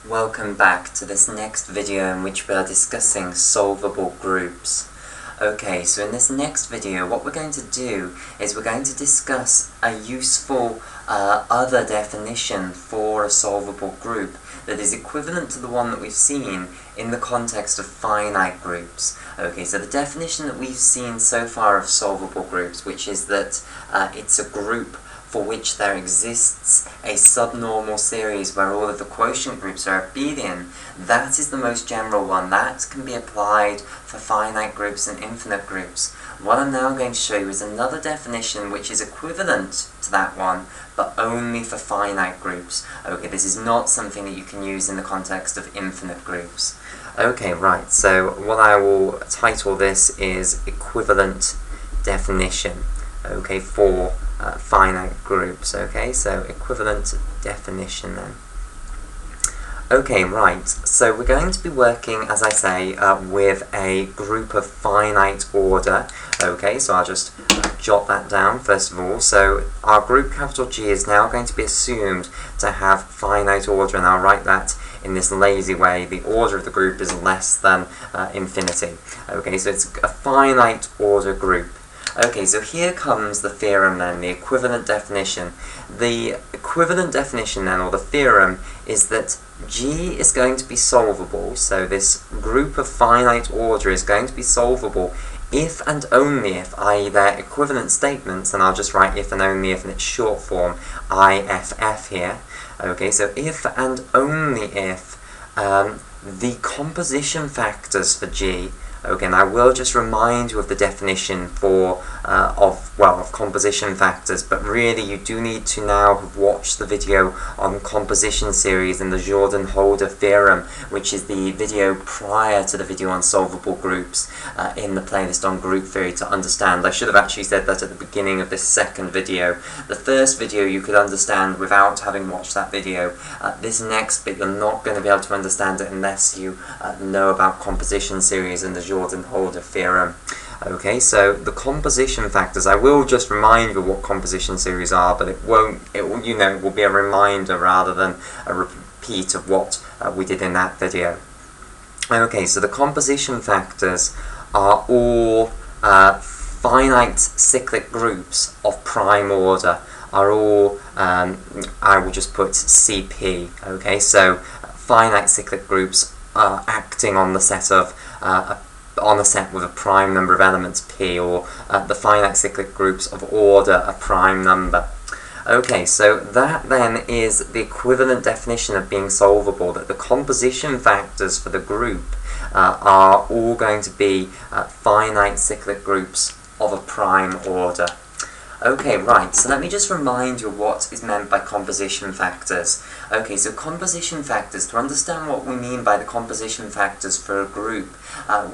Welcome back to this next video in which we are discussing solvable groups. Okay, so in this next video what we're going to do is we're going to discuss a useful other definition for a solvable group that is equivalent to the one that we've seen in the context of finite groups. Okay, so the definition that we've seen so far of solvable groups, which is that it's a group for which there exists a subnormal series where all of the quotient groups are abelian, that is the most general one. That can be applied for finite groups and infinite groups. What I'm now going to show you is another definition which is equivalent to that one, but only for finite groups. Okay, this is not something that you can use in the context of infinite groups. Okay, right, so what I will title this is equivalent definition, okay, for finite groups. Okay, so equivalent definition then. Okay, right, so we're going to be working, as I say, with a group of finite order. Okay, so I'll just jot that down first of all. So our group capital G is now going to be assumed to have finite order, and I'll write that in this lazy way. The order of the group is less than infinity. Okay, so it's a finite order group. Okay, so here comes the theorem then, the equivalent definition. The equivalent definition then, or the theorem, is that G is going to be solvable, so this group of finite order is going to be solvable if and only if, i.e. they're equivalent statements, and I'll just write if and only if in its short form, IFF here. Okay, so if and only if the composition factors for G, okay, and I will just remind you of the definition for of composition factors, but really you do need to now have watched the video on composition series and the Jordan-Holder theorem, which is the video prior to the video on solvable groups in the playlist on group theory to understand. I should have actually said that at the beginning of this second video. The first video you could understand without having watched that video. This next bit you're not going to be able to understand it unless you know about composition series and the Jordan-Holder theorem. Okay, so the composition factors, I will just remind you what composition series are, but it will be a reminder rather than a repeat of what we did in that video. Okay, so the composition factors are all finite cyclic groups of prime order, are all, I will just put CP, okay, so finite cyclic groups are acting on the set of on a set with a prime number of elements P, or the finite cyclic groups of order a prime number. Okay, so that then is the equivalent definition of being solvable, that the composition factors for the group are all going to be finite cyclic groups of a prime order. Okay, right, so let me just remind you what is meant by composition factors. Okay, so composition factors, to understand what we mean by the composition factors for a group,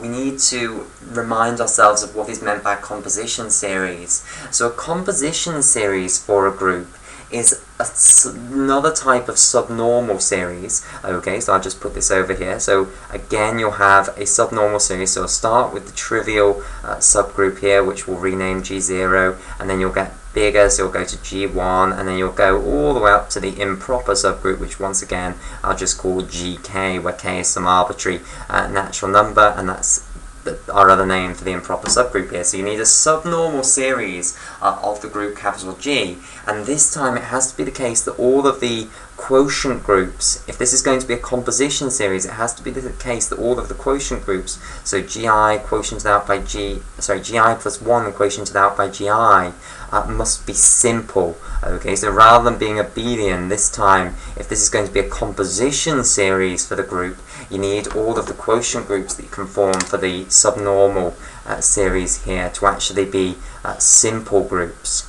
we need to remind ourselves of what is meant by composition series. So a composition series for a group is another type of subnormal series. Okay, so I'll just put this over here. So again, you'll have a subnormal series. So I'll start with the trivial subgroup here, which we'll rename G0, and then you'll get bigger, so you'll go to G1, and then you'll go all the way up to the improper subgroup, which once again I'll just call GK, where K is some arbitrary natural number, and that's our other name for the improper subgroup here. So you need a subnormal series of the group capital G, and this time it has to be the case that all of the quotient groups, if this is going to be a composition series, it has to be the case that all of the quotient groups, so GI quotiented out by GI plus 1 quotiented out by GI, must be simple. Okay, so rather than being abelian, this time, if this is going to be a composition series for the group, you need all of the quotient groups that you can form for the subnormal series here to actually be simple groups.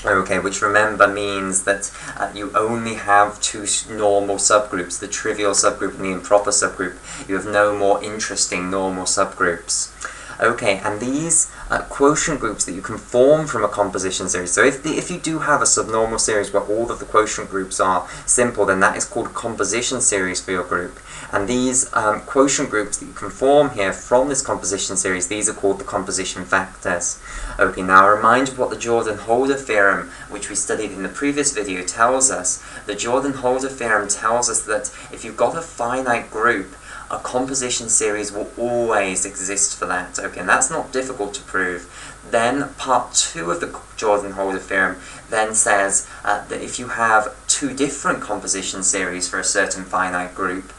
Okay, which remember means that you only have two normal subgroups, the trivial subgroup and the improper subgroup. You have no more interesting normal subgroups. Okay, and these quotient groups that you can form from a composition series, so if you do have a subnormal series where all of the quotient groups are simple, then that is called a composition series for your group. And these quotient groups that you can form here from this composition series, these are called the composition factors. Okay, now a reminder of what the Jordan-Holder theorem, which we studied in the previous video, tells us. The Jordan-Holder theorem tells us that if you've got a finite group, a composition series will always exist for that. Okay, and that's not difficult to prove. Then part 2 of the Jordan-Holder theorem then says that if you have two different composition series for a certain finite group,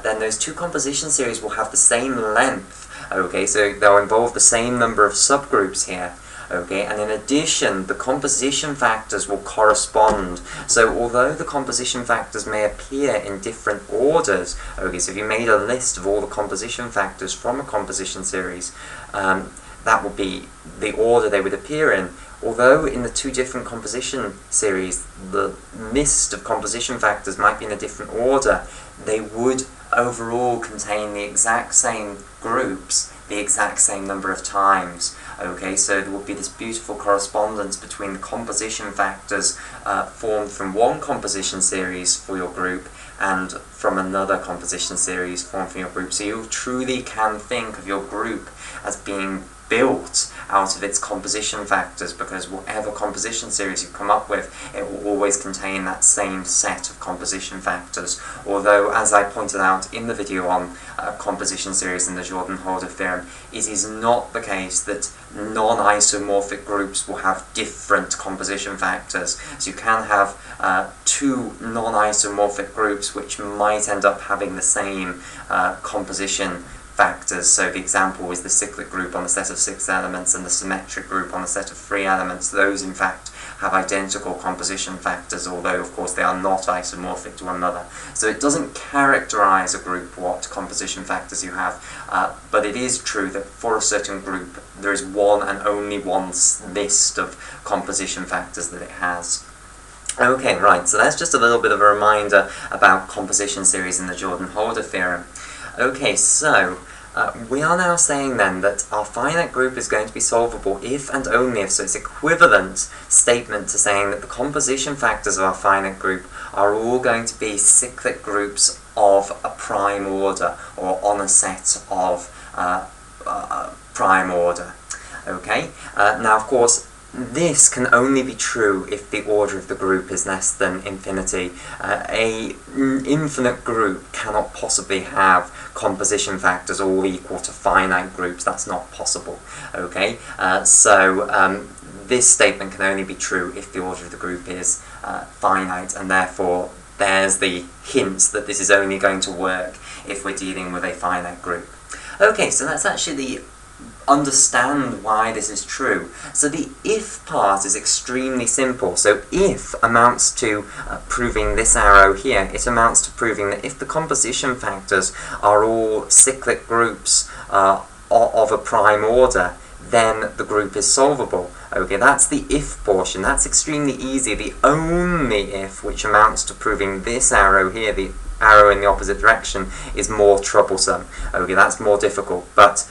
then those two composition series will have the same length. Okay, so they'll involve the same number of subgroups here. Okay, and in addition, the composition factors will correspond. So although the composition factors may appear in different orders, okay, so if you made a list of all the composition factors from a composition series, that would be the order they would appear in. Although in the two different composition series, the list of composition factors might be in a different order, they would overall contain the exact same groups, the exact same number of times. Okay, so there will be this beautiful correspondence between the composition factors formed from one composition series for your group and from another composition series formed from your group. So you truly can think of your group as being built out of its composition factors, because whatever composition series you come up with, it will always contain that same set of composition factors. Although, as I pointed out in the video on composition series in the Jordan-Holder theorem, it is not the case that non-isomorphic groups will have different composition factors. So you can have two non-isomorphic groups which might end up having the same composition factors. So the example is the cyclic group on a set of 6 elements and the symmetric group on a set of 3 elements. Those in fact have identical composition factors, although of course they are not isomorphic to one another. So it doesn't characterize a group what composition factors you have, but it is true that for a certain group there is one and only one list of composition factors that it has. Okay, right, so that's just a little bit of a reminder about composition series in the Jordan-Holder theorem. Okay, so we are now saying then that our finite group is going to be solvable if and only if, so it's equivalent statement to saying that the composition factors of our finite group are all going to be cyclic groups of a prime order, or on a set of prime order. Okay, now of course this can only be true if the order of the group is less than infinity. A infinite group cannot possibly have composition factors all equal to finite groups. That's not possible. Okay, so this statement can only be true if the order of the group is finite, and therefore there's the hint that this is only going to work if we're dealing with a finite group. Okay, so let's actually understand why this is true. So the if part is extremely simple. So if amounts to proving this arrow here. It amounts to proving that if the composition factors are all cyclic groups of a prime order, then the group is solvable. Okay, that's the if portion. That's extremely easy. The only if, which amounts to proving this arrow here, the arrow in the opposite direction, is more troublesome. Okay, that's more difficult. But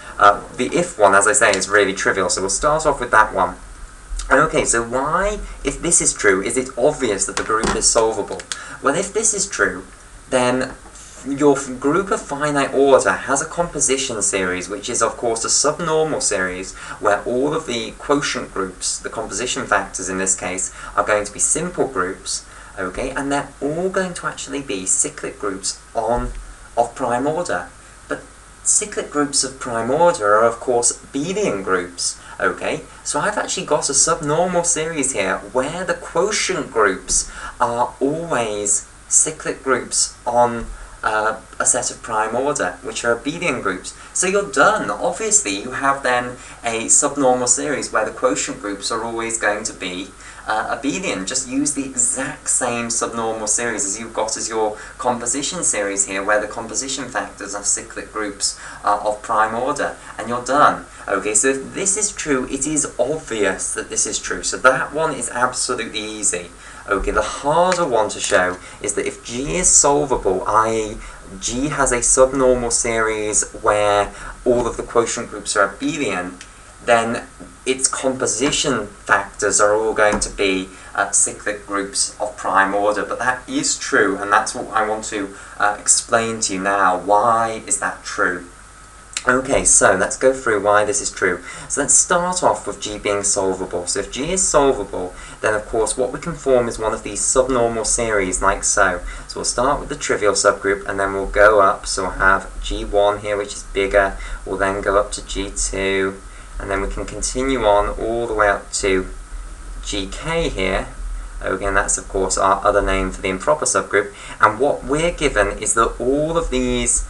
the if one, as I say, is really trivial. So we'll start off with that one. Okay, so why, if this is true, is it obvious that the group is solvable? Well, if this is true, then your group of finite order has a composition series, which is of course a subnormal series where all of the quotient groups, the composition factors in this case, are going to be simple groups, okay, and they're all going to actually be cyclic groups of prime order. But cyclic groups of prime order are of course abelian groups. Okay, so I've actually got a subnormal series here where the quotient groups are always cyclic groups on a set of prime order, which are abelian groups. So you're done. Obviously you have then a subnormal series where the quotient groups are always going to be abelian. Just use the exact same subnormal series as you've got as your composition series here, where the composition factors are cyclic groups of prime order, and you're done. Okay, so if this is true, it is obvious that this is true. So that one is absolutely easy. Okay, the harder one to show is that if G is solvable, i.e. G has a subnormal series where all of the quotient groups are abelian, then its composition factors are all going to be cyclic groups of prime order. But that is true, and that's what I want to explain to you now. Why is that true? Okay, so let's go through why this is true. So let's start off with G being solvable. So if G is solvable, then of course what we can form is one of these subnormal series like so. So we'll start with the trivial subgroup and then we'll go up. So we'll have G1 here, which is bigger. We'll then go up to G2, and then we can continue on all the way up to GK here. Again, that's of course our other name for the improper subgroup. And what we're given is that all of these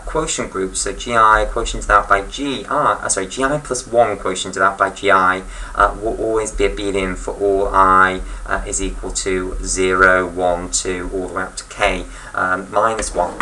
quotient groups, so GI quotiented out by GI plus 1 quotiented out by GI will always be abelian for all I is equal to 0, 1, 2, all the way up to K minus 1.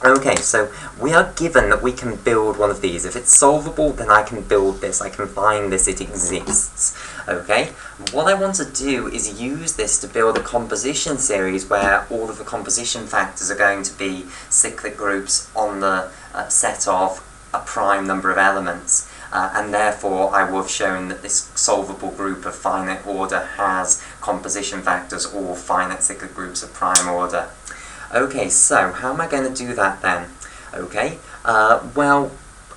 Okay, so we are given that we can build one of these. If it's solvable, then I can build this. I can find this, it exists. Okay, what I want to do is use this to build a composition series where all of the composition factors are going to be cyclic groups on the set of a prime number of elements. And therefore I will have shown that this solvable group of finite order has composition factors, or finite cyclic groups of prime order. Okay, so how am I going to do that then? Okay, well,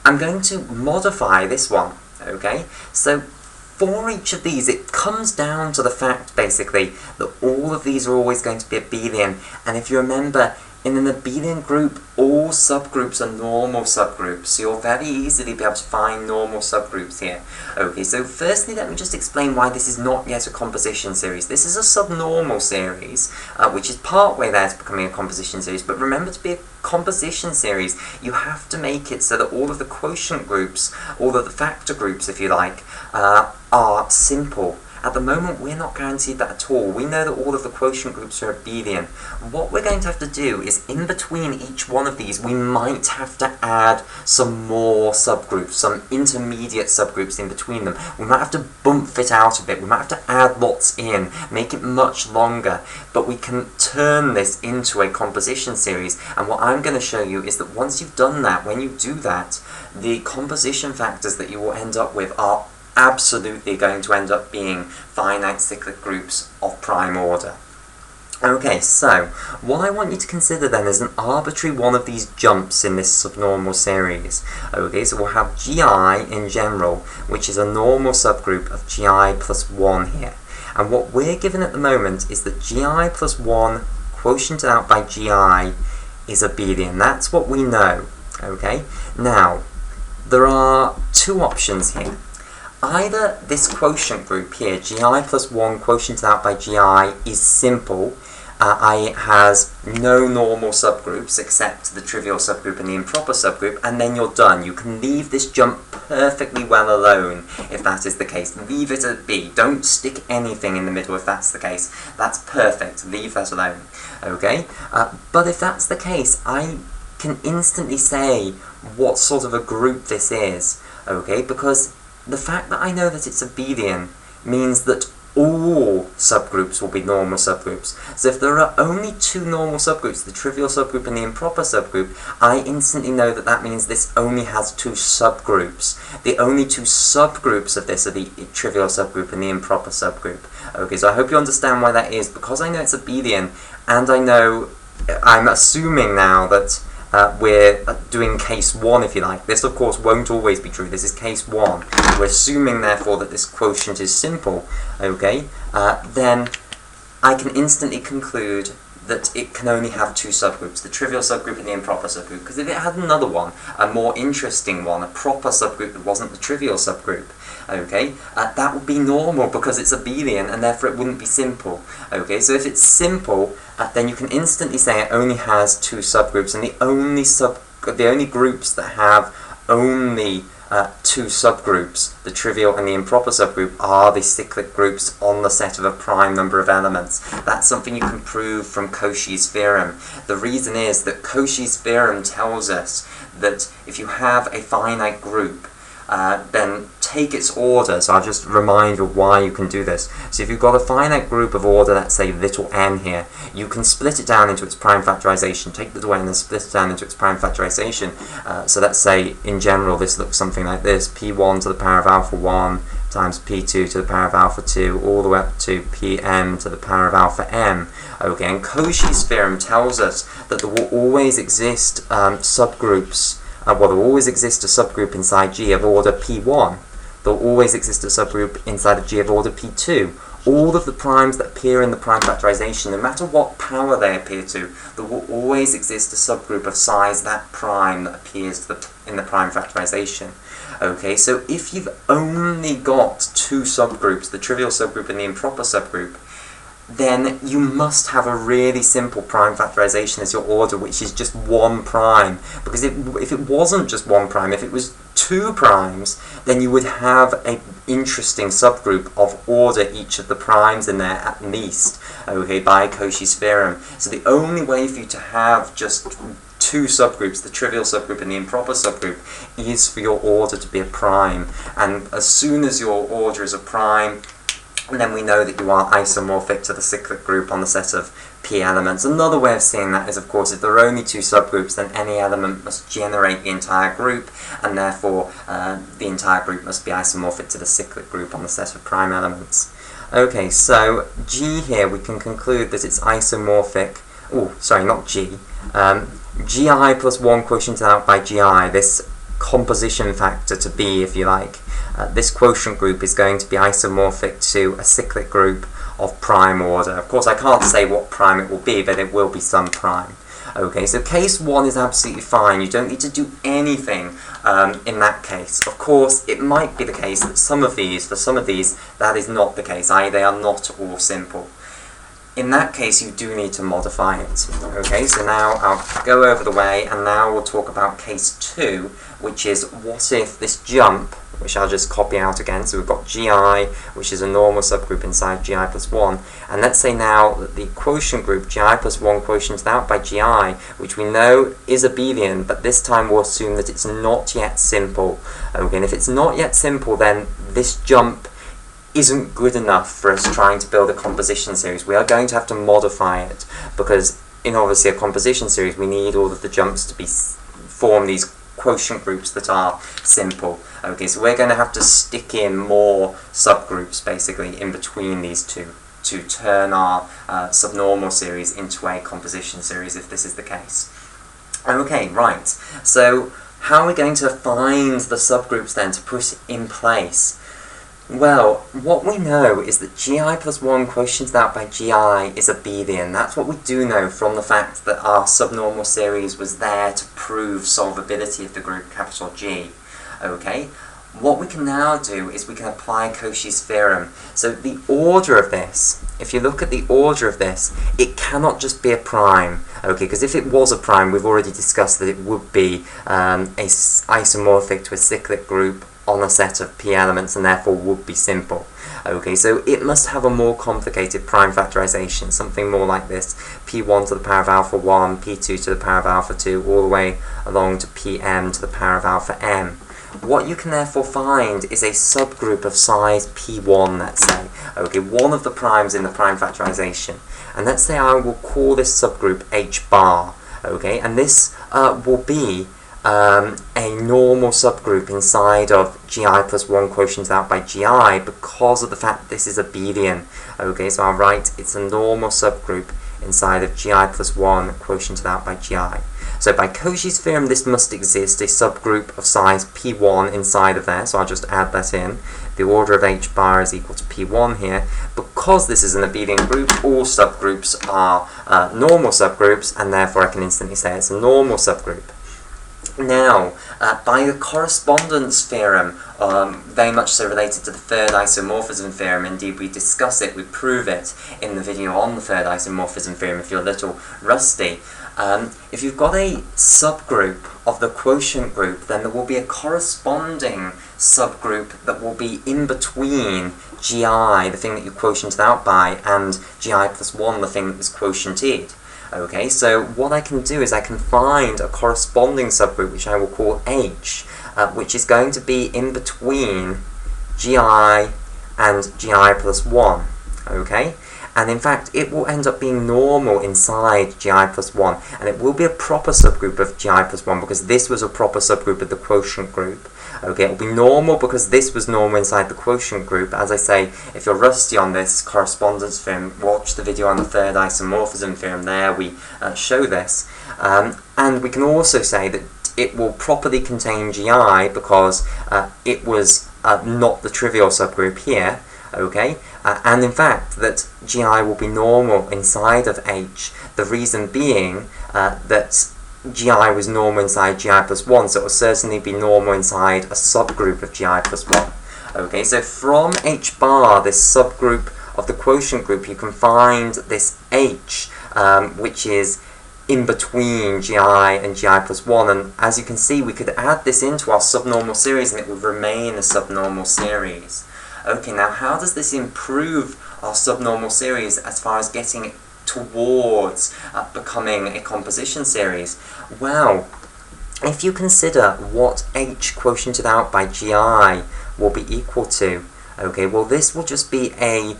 I'm going to modify this one. Okay, so for each of these, it comes down to the fact, basically, that all of these are always going to be abelian. And if you remember, in an abelian group, all subgroups are normal subgroups, so you'll very easily be able to find normal subgroups here. Okay, so firstly let me just explain why this is not yet a composition series. This is a subnormal series, which is partway there to becoming a composition series, but remember, to be a composition series, you have to make it so that all of the quotient groups, all of the factor groups, if you like, are simple. At the moment, we're not guaranteed that at all. We know that all of the quotient groups are abelian. What we're going to have to do is, in between each one of these, we might have to add some more subgroups, some intermediate subgroups in between them. We might have to bump it out a bit. We might have to add lots in, make it much longer. But we can turn this into a composition series. And what I'm going to show you is that once you've done that, when you do that, the composition factors that you will end up with are absolutely going to end up being finite cyclic groups of prime order. Okay, so what I want you to consider then is an arbitrary one of these jumps in this subnormal series. Okay, so we'll have GI in general, which is a normal subgroup of GI plus 1 here. And what we're given at the moment is that GI plus 1 quotiented out by GI is abelian. That's what we know. Okay, now there are two options here. Either this quotient group here, GI plus 1 quotiented out by GI, is simple, i.e. it has no normal subgroups except the trivial subgroup and the improper subgroup, and then you're done. You can leave this jump perfectly well alone if that is the case. Leave it at B. Don't stick anything in the middle if that's the case. That's perfect. Leave that alone. Okay? But if that's the case, I can instantly say what sort of a group this is. Okay? Because the fact that I know that it's abelian means that all subgroups will be normal subgroups. So if there are only two normal subgroups, the trivial subgroup and the improper subgroup, I instantly know that that means this only has two subgroups. The only two subgroups of this are the trivial subgroup and the improper subgroup. Okay, so I hope you understand why that is. Because I know it's abelian, and I know, I'm assuming now that we're doing case 1, if you like. This, of course, won't always be true. This is case 1. We're assuming, therefore, that this quotient is simple, okay? Then I can instantly conclude that it can only have two subgroups, the trivial subgroup and the improper subgroup. Because if it had another one, a more interesting one, a proper subgroup that wasn't the trivial subgroup, okay, that would be normal because it's abelian, and therefore it wouldn't be simple. Okay, so if it's simple, then you can instantly say it only has two subgroups, and the only groups that have only two subgroups, the trivial and the improper subgroup, are the cyclic groups on the set of a prime number of elements. That's something you can prove from Cauchy's theorem. The reason is that Cauchy's theorem tells us that if you have a finite group, then take its order. So I'll just remind you why you can do this. So if you've got a finite group of order, let's say little n here, you can split it down into its prime factorization. Take little n and split it down into its prime factorization. So let's say in general this looks something like this: p1 to the power of alpha 1 times p2 to the power of alpha 2 all the way up to pm to the power of alpha m. Okay, and Cauchy's theorem tells us that there will always exist subgroups. Well, there will always exist a subgroup inside G of order p1. There will always exist a subgroup inside of G of order p2. All of the primes that appear in the prime factorization, no matter what power they appear to, there will always exist a subgroup of size that prime that appears in the prime factorization. Okay, so if you've only got two subgroups, the trivial subgroup and the improper subgroup, then you must have a really simple prime factorization as your order, which is just one prime. Because if it wasn't just one prime, if it was two primes, then you would have an interesting subgroup of order each of the primes in there at least, okay, by Cauchy's theorem. So the only way for you to have just two subgroups, the trivial subgroup and the improper subgroup, is for your order to be a prime. And as soon as your order is a prime, then we know that you are isomorphic to the cyclic group on the set of p elements. Another way of seeing that is, of course, if there are only two subgroups, then any element must generate the entire group, and therefore the entire group must be isomorphic to the cyclic group on the set of prime elements. Okay, so G here, we can conclude that it's isomorphic. Oh, sorry, not G. Gi plus 1 quotient out by Gi, this composition factor to B, if you like. This quotient group is going to be isomorphic to a cyclic group of prime order. Of course, I can't say what prime it will be, but it will be some prime. Okay, so case 1 is absolutely fine. You don't need to do anything in that case. Of course, it might be the case that for some of these, that is not the case, i.e. they are not all simple. In that case, you do need to modify it. Okay, so now I'll go over the way, and now we'll talk about case 2, which is what if this jump, which I'll just copy out again, so we've got Gi, which is a normal subgroup inside Gi plus 1, and let's say now that the quotient group Gi plus 1 quotiented out by Gi, which we know is abelian, but this time we'll assume that it's not yet simple. Okay, and if it's not yet simple, then this jump isn't good enough for us trying to build a composition series. We are going to have to modify it, because in obviously a composition series we need all of the jumps to form these quotient groups that are simple. Okay, so we're going to have to stick in more subgroups basically in between these two to turn our subnormal series into a composition series if this is the case. Okay, right, so how are we going to find the subgroups then to put in place? Well, what we know is that Gi plus 1 quotiented out by Gi is abelian. That's what we do know from the fact that our subnormal series was there to prove solvability of the group capital G. Okay? What we can now do is we can apply Cauchy's theorem. So the order of this, if you look at the order of this, it cannot just be a prime. Okay, because if it was a prime, we've already discussed that it would be isomorphic to a cyclic group on a set of p elements and therefore would be simple. Okay, so it must have a more complicated prime factorization, something more like this: p1 to the power of alpha 1, p2 to the power of alpha 2, all the way along to pm to the power of alpha m. What you can therefore find is a subgroup of size p1, let's say. Okay, one of the primes in the prime factorization. And let's say I will call this subgroup h bar. Okay, and this will be a normal subgroup inside of Gi plus 1 quotient out by Gi because of the fact that this is abelian. Okay, so I'll write it's a normal subgroup inside of Gi plus 1 quotiented out by Gi. So by Cauchy's theorem, this must exist, a subgroup of size p1 inside of there, so I'll just add that in. The order of h bar is equal to p1 here. Because this is an abelian group, all subgroups are normal subgroups, and therefore I can instantly say it's a normal subgroup. Now, by the correspondence theorem, very much so related to the third isomorphism theorem, indeed we discuss it, we prove it in the video on the third isomorphism theorem if you're a little rusty. If you've got a subgroup of the quotient group, then there will be a corresponding subgroup that will be in between Gi, the thing that you quotiented out by, and Gi plus 1, the thing that was quotiented. Okay, so what I can do is I can find a corresponding subgroup which I will call H, which is going to be in between gi and gi plus 1. Okay, and in fact it will end up being normal inside gi plus 1, and it will be a proper subgroup of gi plus 1 because this was a proper subgroup of the quotient group. Okay, it will be normal because this was normal inside the quotient group. As I say, if you're rusty on this correspondence theorem, watch the video on the third isomorphism theorem. There we show this. And we can also say that it will properly contain gi because it was not the trivial subgroup here. Okay, and in fact that gi will be normal inside of H, the reason being that gi was normal inside gi plus 1, so it will certainly be normal inside a subgroup of gi plus 1. Okay, so from H bar, this subgroup of the quotient group, you can find this H, which is in between gi and gi plus 1, and as you can see, we could add this into our subnormal series and it would remain a subnormal series. Okay, now how does this improve our subnormal series as far as getting it towards becoming a composition series? Well, if you consider what H quotiented out by gi will be equal to, okay, well this will just be a,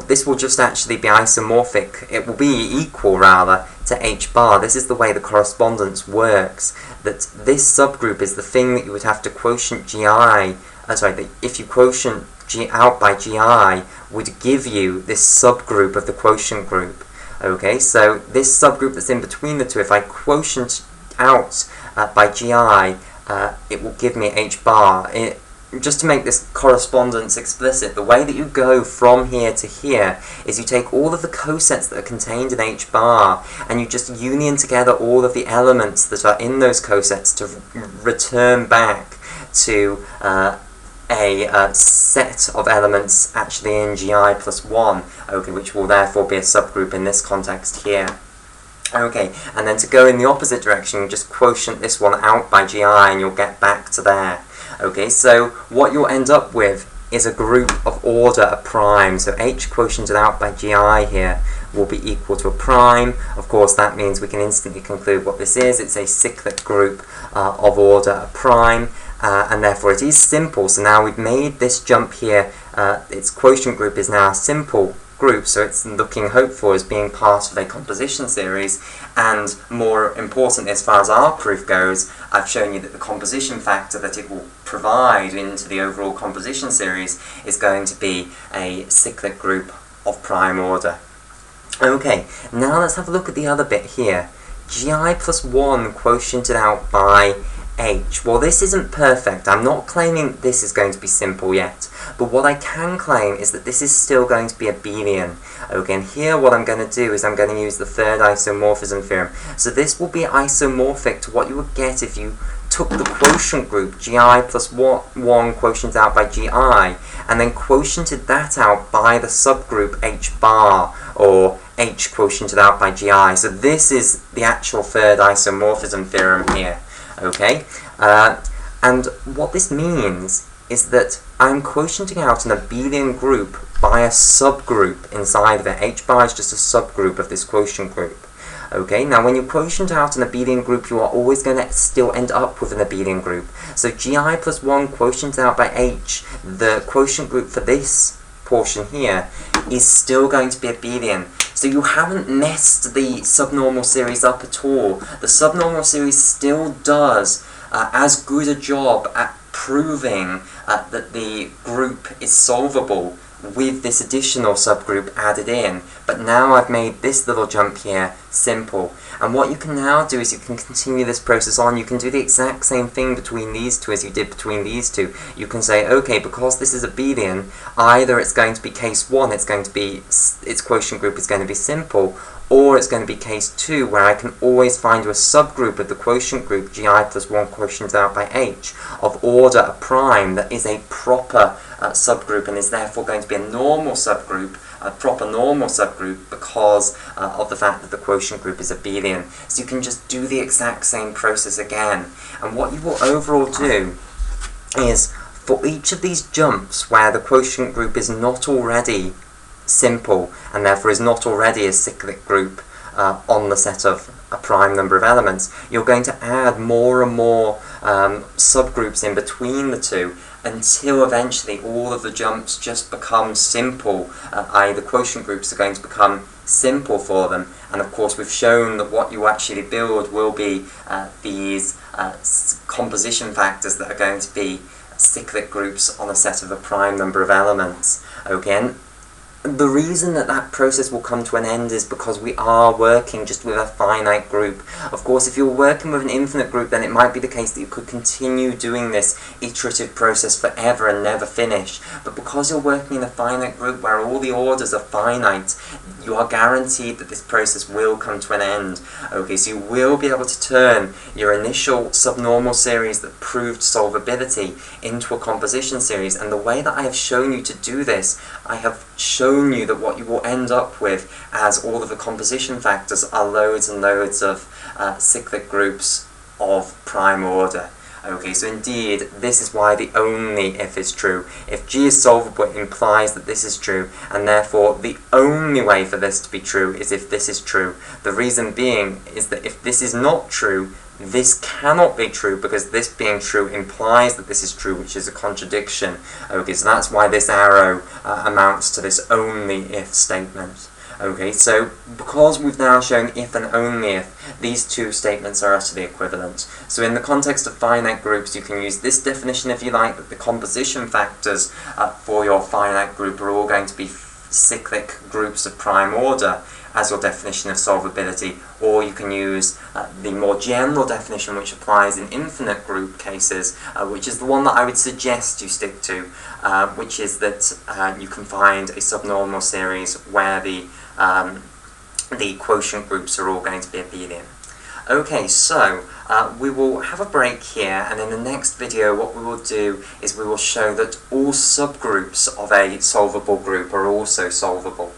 this will just actually be isomorphic, it will be equal rather to H bar. This is the way the correspondence works, that this subgroup is the thing that you would have to quotient gi, if you quotient gi out by gi, would give you this subgroup of the quotient group. Okay, so this subgroup that's in between the two, if I quotient out by gi, it will give me H bar. Just to make this correspondence explicit, the way that you go from here to here is you take all of the cosets that are contained in H bar and you just union together all of the elements that are in those cosets to return back to a set of elements actually in gi plus 1, okay, which will therefore be a subgroup in this context here. Okay, and then to go in the opposite direction, you just quotient this one out by gi and you'll get back to there. Okay, so what you'll end up with is a group of order a prime. So H quotiented out by gi here will be equal to a prime. Of course, that means we can instantly conclude what this is. It's a cyclic group of order a prime. And therefore it is simple. So now we've made this jump here. Its quotient group is now a simple group, so it's looking hopeful as being part of a composition series. And more importantly, as far as our proof goes, I've shown you that the composition factor that it will provide into the overall composition series is going to be a cyclic group of prime order. Okay, now let's have a look at the other bit here. gi plus 1 quotiented out by H. Well, this isn't perfect. I'm not claiming this is going to be simple yet, but what I can claim is that this is still going to be abelian. Okay, and here what I'm going to do is I'm going to use the third isomorphism theorem. So this will be isomorphic to what you would get if you took the quotient group gi plus 1 quotient out by gi and then quotiented that out by the subgroup H bar, or H quotiented out by gi. So this is the actual third isomorphism theorem here. Okay, and what this means is that I'm quotienting out an abelian group by a subgroup inside of it. H bar is just a subgroup of this quotient group. Okay, now when you quotient out an abelian group, you are always going to still end up with an abelian group. So gi plus 1 quotient out by H, the quotient group for this portion here, is still going to be abelian. So you haven't messed the subnormal series up at all. The subnormal series still does as good a job at proving that the group is solvable with this additional subgroup added in, but now I've made this little jump here simple. And what you can now do is you can continue this process on. You can do the exact same thing between these two as you did between these two. You can say, okay, because this is abelian, either it's going to be case 1, it's going to be, its quotient group is going to be simple, or it's going to be case 2, where I can always find a subgroup of the quotient group gi plus 1 quotient out by H of order a prime that is a proper subgroup and is therefore going to be a normal subgroup, a proper normal subgroup, because of the fact that the quotient group is abelian. So you can just do the exact same process again. And what you will overall do is, for each of these jumps where the quotient group is not already simple and therefore is not already a cyclic group on the set of a prime number of elements, you're going to add more and more subgroups in between the two until eventually all of the jumps just become simple, i.e. the quotient groups are going to become simple for them. And of course we've shown that what you actually build will be these composition factors that are going to be cyclic groups on a set of a prime number of elements. Okay, and the reason that that process will come to an end is because we are working just with a finite group. Of course, if you're working with an infinite group, then it might be the case that you could continue doing this iterative process forever and never finish. But because you're working in a finite group where all the orders are finite, you are guaranteed that this process will come to an end. Okay, so you will be able to turn your initial subnormal series that proved solvability into a composition series. And the way that I have shown you to do this, I have shown you that what you will end up with as all of the composition factors are loads and loads of cyclic groups of prime order. Okay, so indeed, this is why the only if is true. If G is solvable, it implies that this is true, and therefore the only way for this to be true is if this is true. The reason being is that if this is not true, this cannot be true, because this being true implies that this is true, which is a contradiction. Okay, so that's why this arrow amounts to this only if statement. Okay, so because we've now shown if and only if, these two statements are utterly equivalent. So in the context of finite groups, you can use this definition if you like, that the composition factors for your finite group are all going to be cyclic groups of prime order as your definition of solvability, or you can use the more general definition which applies in infinite group cases, which is the one that I would suggest you stick to, which is that you can find a subnormal series where the quotient groups are all going to be abelian. Okay, so we will have a break here, and in the next video what we will do is we will show that all subgroups of a solvable group are also solvable.